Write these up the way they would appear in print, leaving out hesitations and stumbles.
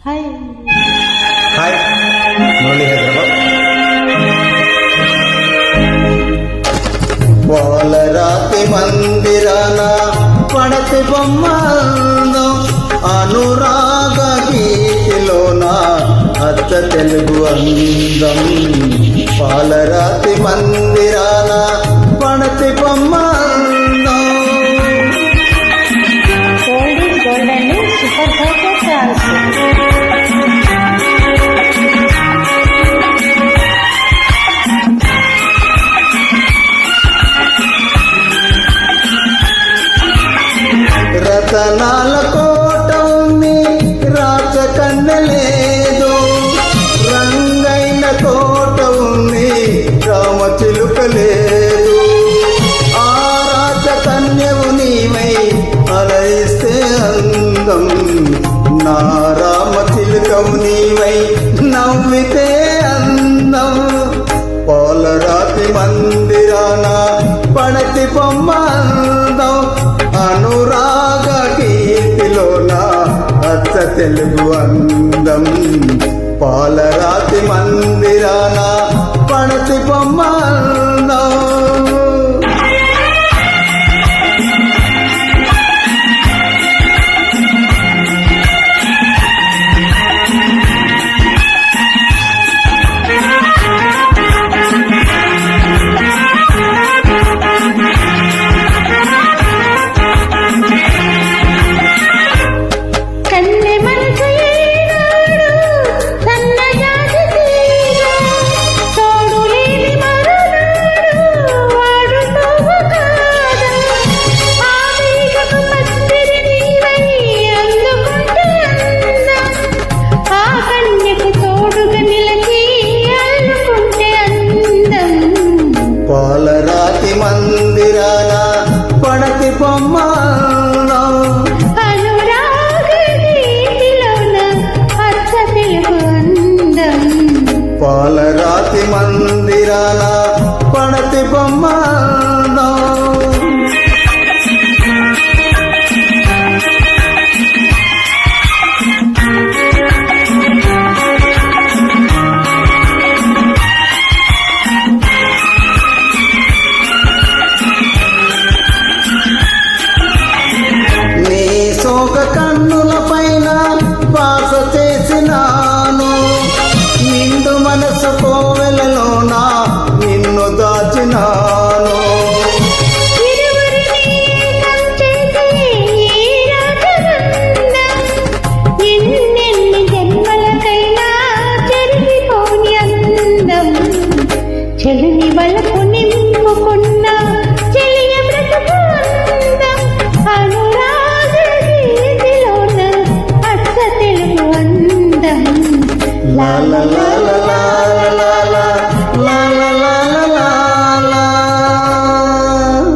Hi hi Murali Hyderabad. పోలరాతి మందిరాన పడతి బొమ్మలో అనురాగ గీతిలోన అచ్చ తెలుగు అందం. పాలరాతి మందిరాన పడతి బొమ్మలో గోల్డ్ ఈజ్ గోల్డ్ అండి. Super fighter chance. రతనాల కోట ఉంది, రాచకన్నెలేదు. రంగైన కోట ఉంది, రామచిలుక లేదు. ఆ రాచకన్యవు నీవై అలయిస్తే అందం. నా రామచిలుకవు నీవై నవ్వితే అందం. పోలరాతి మందిరాన పడతి బొమ్మ అందం. అనురాగ కీర్తిలోన అచ్చ తెలుగు అందం. పాలరాతి మందిరాన పడతి బొమ్మ అందం. పాలరాతి మందిరాన పడతి బొమ్మ పాలరాతి మందిరాన పడతి బొమ్మ. నీ సోక కన్నుల పైన బాస చేసినాను. నిండు మనసు కోవెలలోన నిన్ను దాచినాను. చెలిని వలకు నింపుకున్న చెలియ బ్రతుకు అందం. అనురాగ గీతిలోన అచ్చ తెలుగు అందం. లా లా లా లా లా లా లా లా లా లా లా లా.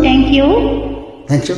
Thank you. Thank you.